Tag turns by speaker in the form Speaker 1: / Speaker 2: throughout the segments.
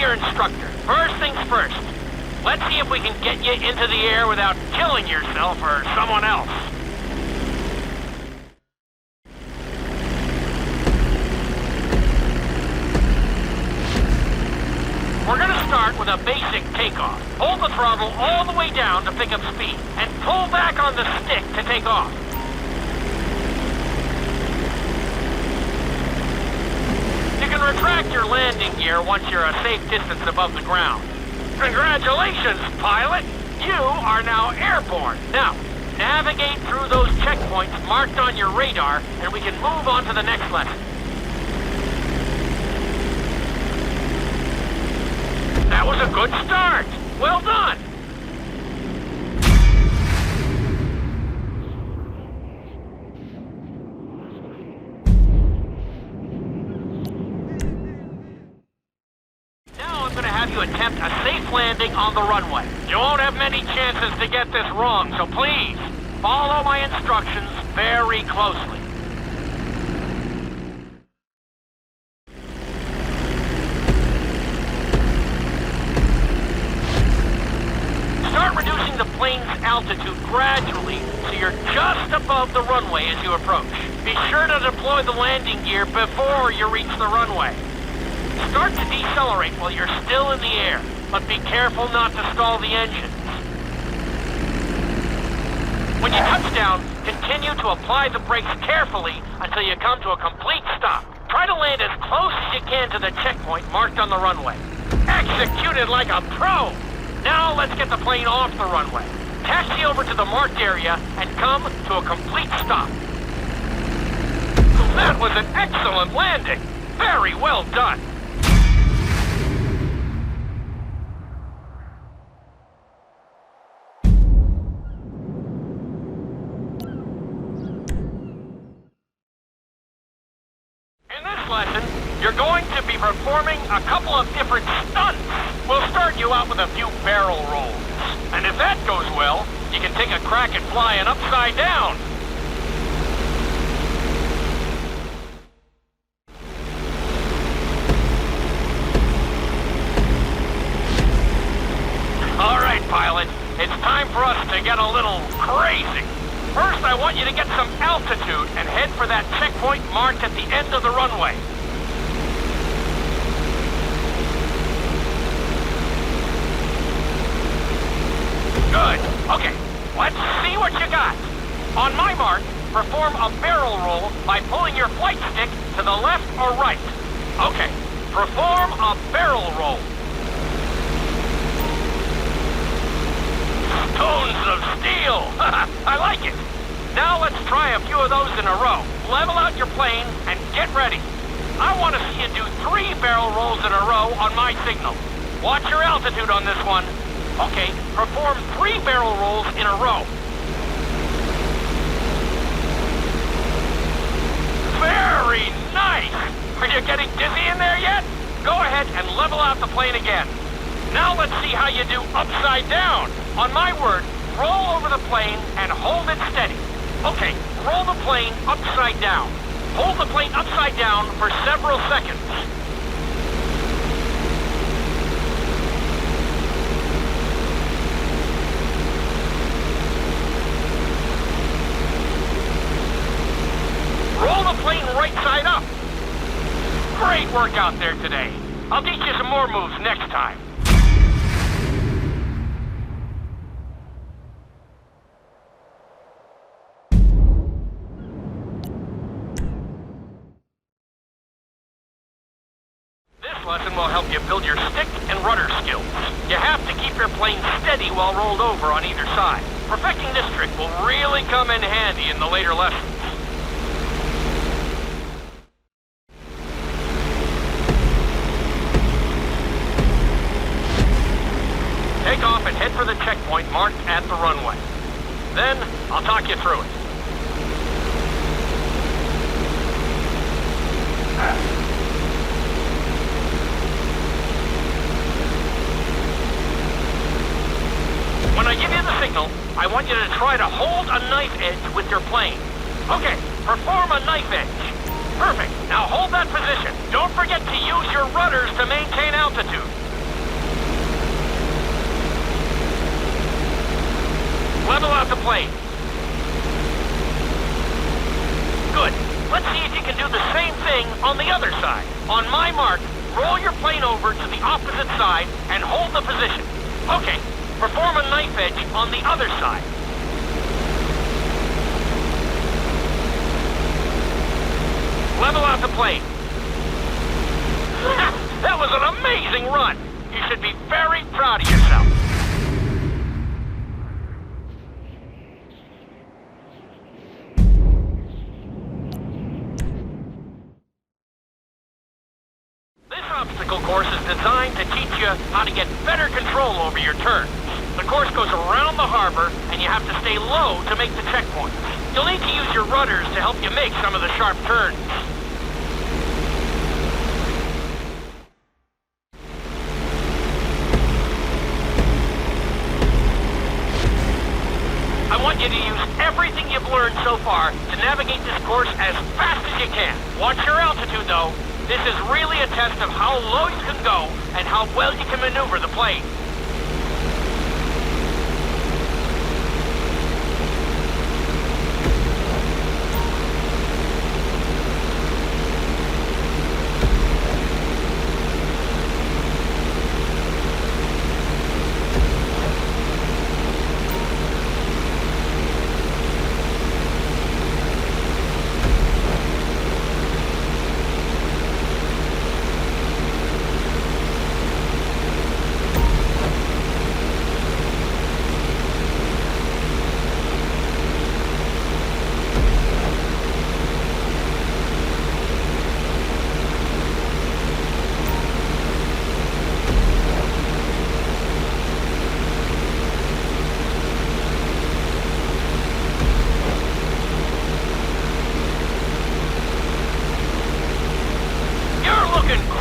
Speaker 1: your instructor. First things first. Let's see if we can get you into the air without killing yourself or someone else. We're gonna start with a basic takeoff. Hold the throttle all the way down to pick up speed, and pull back on the stick to take off. You can retract your landing gear once you're a safe distance above the ground. Congratulations, pilot! You are now airborne. Now, navigate through those checkpoints marked on your radar, and we can move on to the next lesson. That was a good start. Well done. Now I'm going to have you attempt a safe landing on the runway. You won't have many chances to get this wrong, so please follow my instructions very closely. Start reducing the plane's altitude gradually so you're just above the runway as you approach. Be sure to deploy the landing gear before you reach the runway. Start to decelerate while you're still in the air, but be careful not to stall the engines. When you touch down, continue to apply the brakes carefully until you come to a complete stop. Try to land as close as you can to the checkpoint marked on the runway. Executed like a pro! Now let's get the plane off the runway. Taxi over to the marked area and come to a complete stop. That was an excellent landing. Very well done. In this lesson, you're going to be performing a couple of different stunts. We'll start you out with a few barrel rolls. And if that goes well, you can take a crack at flying upside down. All right, pilot. It's time for us to get a little crazy. First, I want you to get some altitude and head for that checkpoint marked at the end of the runway. Good. Okay, let's see what you got. On my mark, perform a barrel roll by pulling your flight stick to the left or right. Okay, perform a barrel roll. Stones of steel! I like it. Now let's try a few of those in a row. Level out your plane and get ready. I want to see you do 3 barrel rolls in a row on my signal. Watch your altitude on this one. Okay, perform 3 barrel rolls in a row. Very nice! Are you getting dizzy in there yet? Go ahead and level out the plane again. Now let's see how you do upside down. On my word, roll over the plane and hold it steady. Okay, roll the plane upside down. Hold the plane upside down for several seconds. Roll the plane right side up. Great work out there today. I'll teach you some more moves next time. This lesson will help you build your stick and rudder skills. You have to keep your plane steady while rolled over on either side. Perfecting this trick will really come in handy in the later lessons. Take off and head for the checkpoint marked at the runway. Then, I'll talk you through it. When I give you the signal, I want you to try to hold a knife edge with your plane. Okay, perform a knife edge. Perfect. Now hold that position. Don't forget to use your rudders to maintain altitude. the plane. Good. Let's see if you can do the same thing on the other side. On my mark, roll your plane over to the opposite side and hold the position. Okay, perform a knife edge on the other side. Level out the plane. That was an amazing run. You should be very proud of yourself. This obstacle course is designed to teach you how to get better control over your turns. The course goes around the harbor, and you have to stay low to make the checkpoints. You'll need to use your rudders to help you make some of the sharp turns. I want you to use everything you've learned so far to navigate this course as fast as you can. Watch your altitude, though. This is really a test of how low you can go and how well you can maneuver the plane.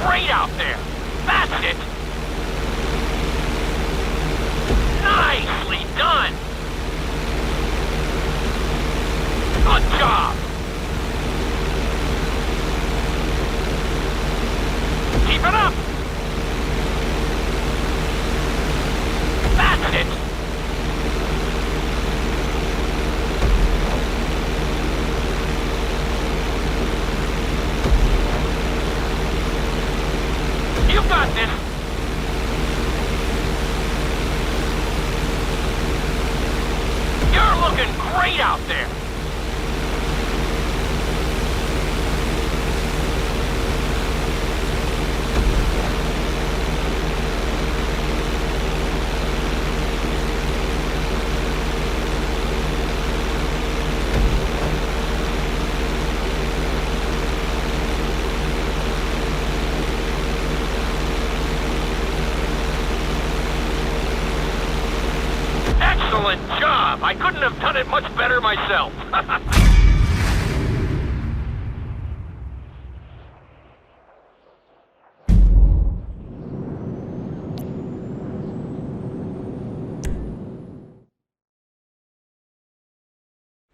Speaker 1: Great out there. That's it. Nicely done. Good job. Keep it up. That's it. You got this! You're looking great out there! Excellent job! I couldn't have done it much better myself.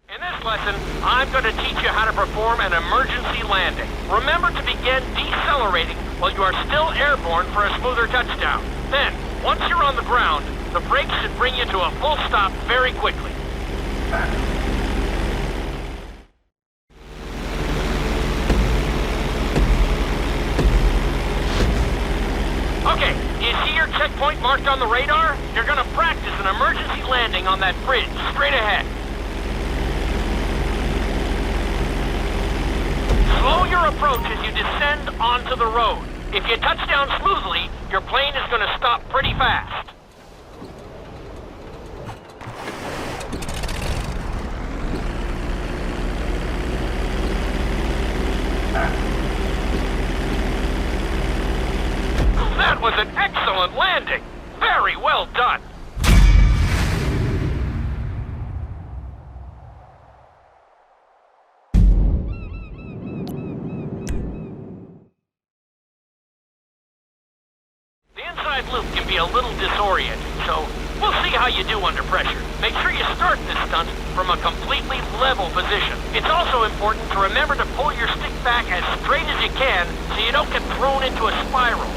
Speaker 1: In this lesson, I'm going to teach you how to perform an emergency landing. Remember to begin decelerating while you are still airborne for a smoother touchdown. Then, once you're on the ground, the brakes should bring you to a full stop very quickly. Okay, do you see your checkpoint marked on the radar? You're gonna practice an emergency landing on that bridge, straight ahead. Slow your approach as you descend onto the road. If you touch down smoothly, your plane is gonna stop pretty fast. That was an excellent landing. Very well done. The inside loop can be a little disorienting, so we'll see how you do under pressure. Make sure you start this stunt from a completely level position. It's also important to remember to pull your stick back as straight as you can so you don't get thrown into a spiral.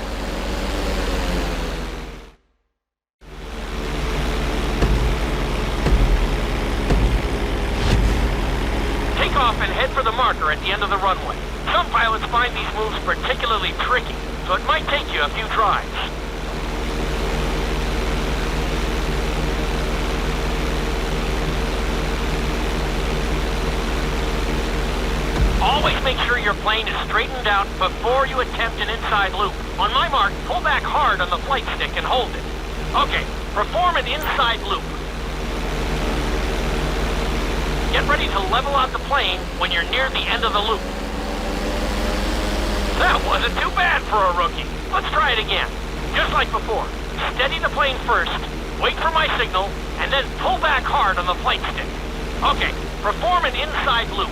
Speaker 1: the end of the runway. Some pilots find these moves particularly tricky, so it might take you a few tries. Always make sure your plane is straightened out before you attempt an inside loop. On my mark, pull back hard on the flight stick and hold it. Okay, perform an inside loop. Get ready to level out the plane when you're near the end of the loop. That wasn't too bad for a rookie. Let's try it again. Just like before. Steady the plane first, wait for my signal, and then pull back hard on the flight stick. Okay, perform an inside loop.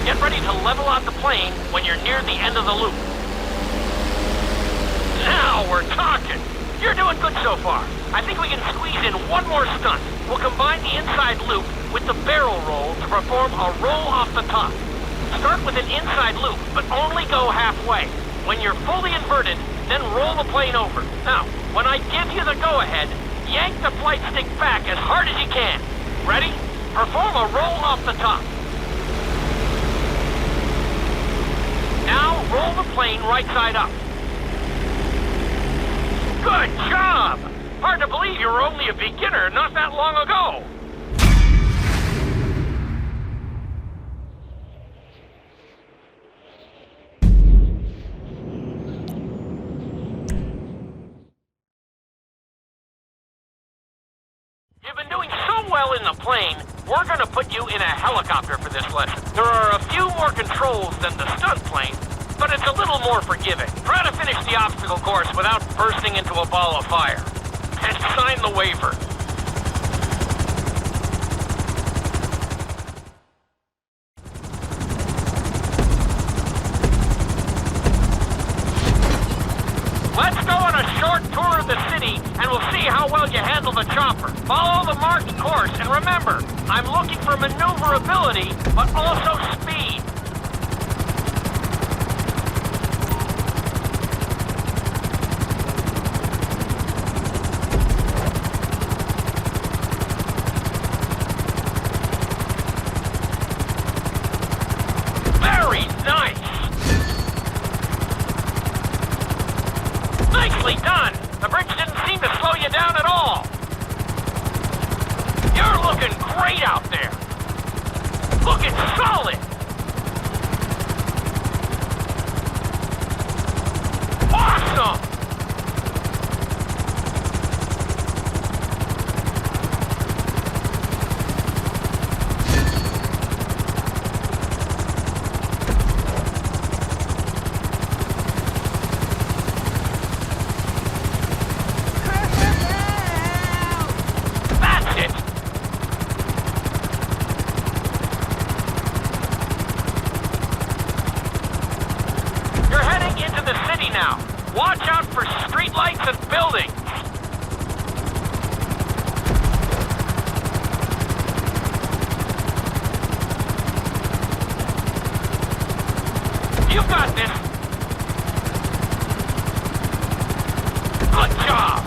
Speaker 1: Get ready to level out the plane when you're near the end of the loop. Now we're talking. You're doing good so far. I think we can squeeze in one more stunt. We'll combine the inside loop with the barrel roll to perform a roll off the top. Start with an inside loop, but only go halfway. When you're fully inverted, then roll the plane over. Now, when I give you the go-ahead, yank the flight stick back as hard as you can. Ready? Perform a roll off the top. Now, roll the plane right side up. Good job! Hard to believe you were only a beginner not that long ago. You've been doing so well in the plane, we're gonna put you in a helicopter for this lesson. There are a few more controls than the stunt plane, but it's a little more forgiving. Try to finish the obstacle course without bursting into a ball of fire. And sign the waiver. Let's go on a short tour of the city, and we'll see how well you handle the chopper. Follow the marked course, and remember, I'm looking for maneuverability, but also speed. Very nice! Nicely done! The bridge didn't seem to slow you down at all. You're looking great out there. Looking solid. Awesome! Now, watch out for streetlights and buildings. You've got this. Good job.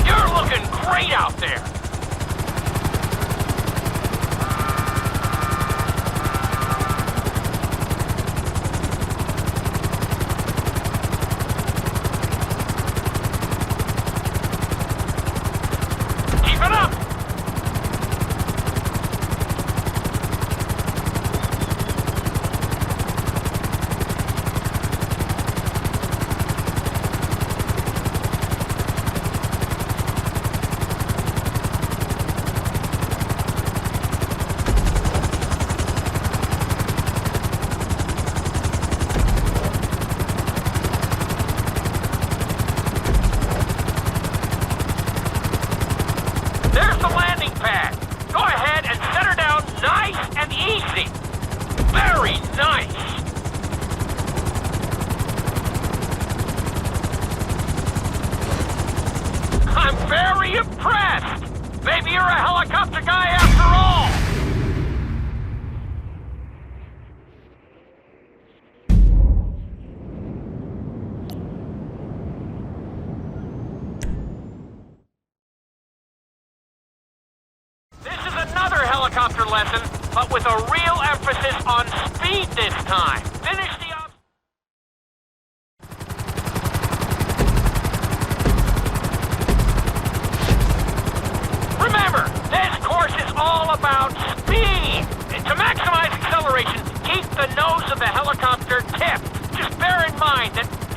Speaker 1: You're looking great out there.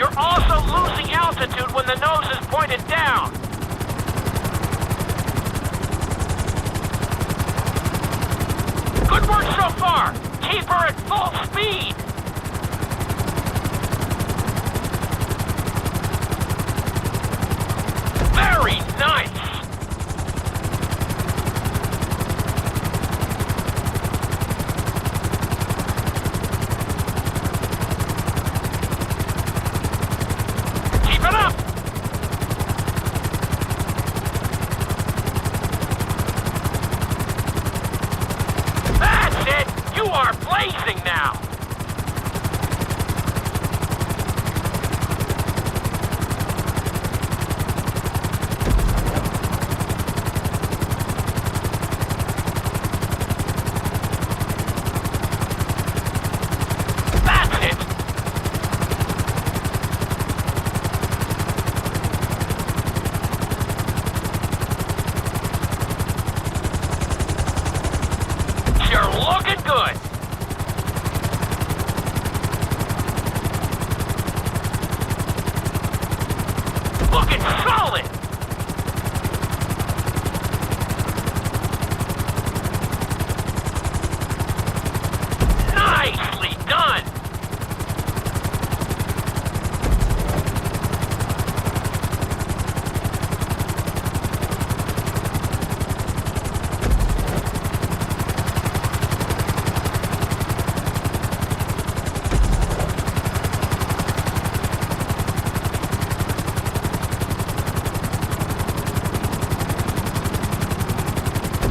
Speaker 1: You're also losing altitude when the nose is pointed down. Good work so far. Keep her at full speed. Very nice. Keep it up. That's it. You are blazing now.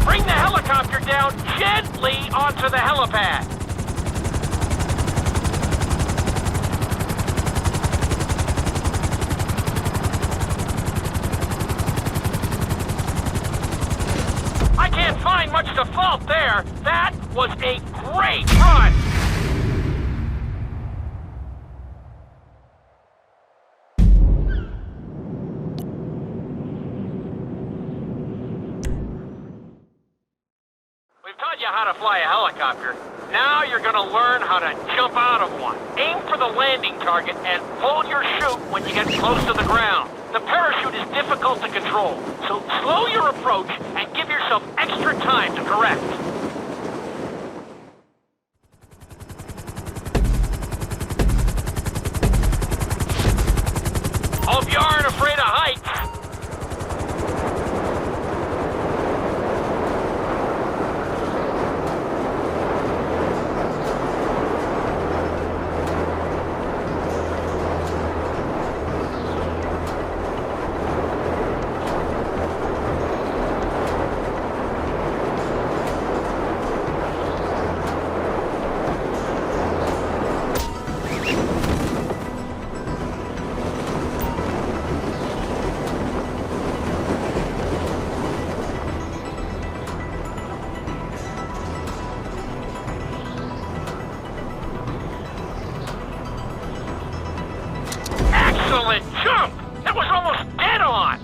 Speaker 1: Bring the helicopter down gently onto the helipad. I can't find much to fault there. That was a great run. How to fly a helicopter. Now you're gonna learn how to jump out of one. Aim for the landing target and pull your chute when you get close to the ground. The parachute is difficult to control, so slow your approach and give yourself extra time to correct. Hope you aren't afraid of heights. Excellent jump! That was almost dead on!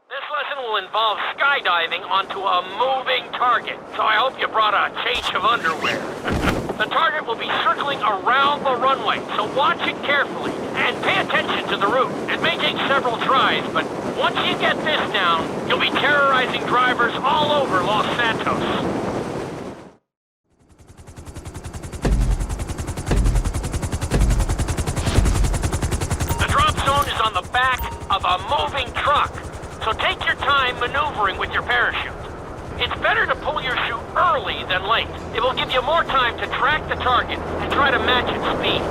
Speaker 1: This lesson will involve skydiving onto a moving target, so I hope you brought a change of underwear. The target will be circling around the runway, so watch it carefully and pay attention to the route. It may take several tries, but once you get this down, you'll be terrorizing drivers all over Los Santos. The drop zone is on the back of a moving truck, so take your time maneuvering with your parachute. It's better to pull your chute early than late. It will give you more time to track the target and try to match its speed.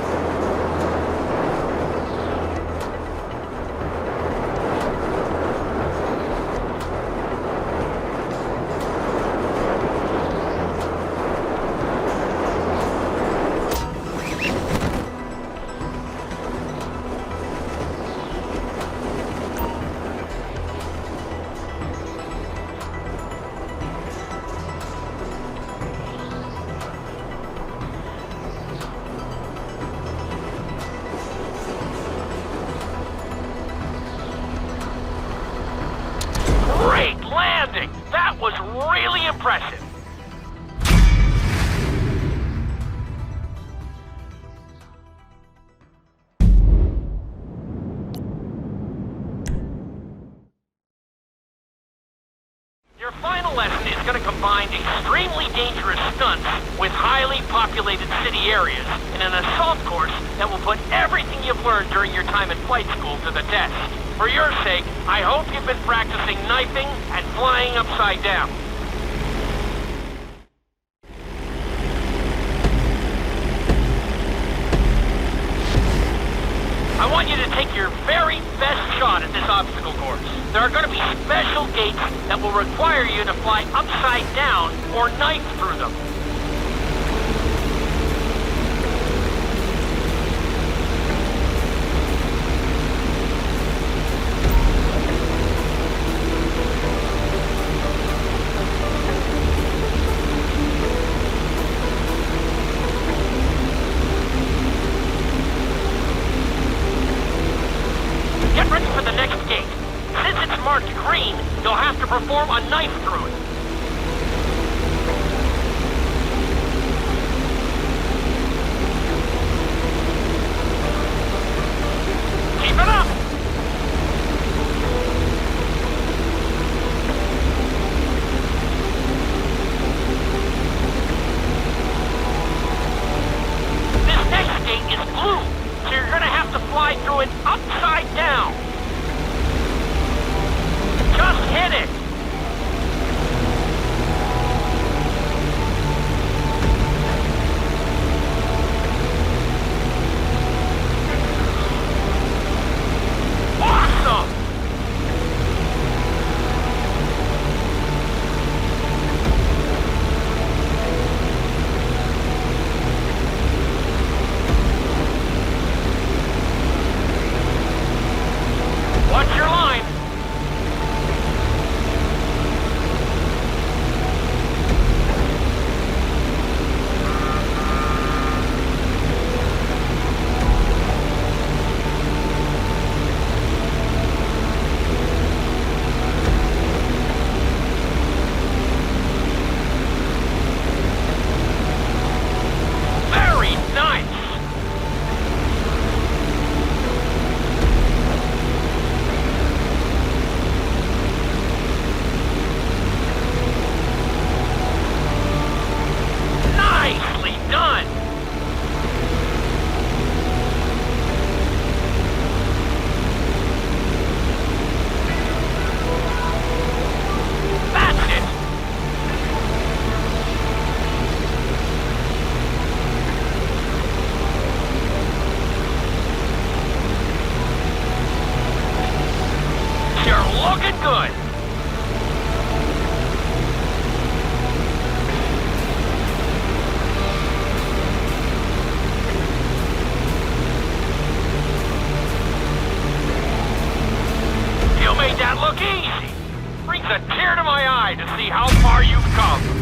Speaker 1: Outstanding! That was really impressive! Your final lesson is going to combine extremely dangerous stunts with highly populated city areas in an assault course that will put everything you've learned during your time at flight school to the test. For your sake, I hope you've been practicing knifing and flying upside down. I want you to take your very best shot at this obstacle course. There are going to be special gates that will require you to fly upside down or knife through them. Get ready for the next gate. Since it's marked green, you'll have to perform a knife through it. Keep it up! This next gate is blue, so you're gonna have to fly through it upside down. Just hit it! Awesome! Watch your line! Looking good! You made that look easy! Brings a tear to my eye to see how far you've come.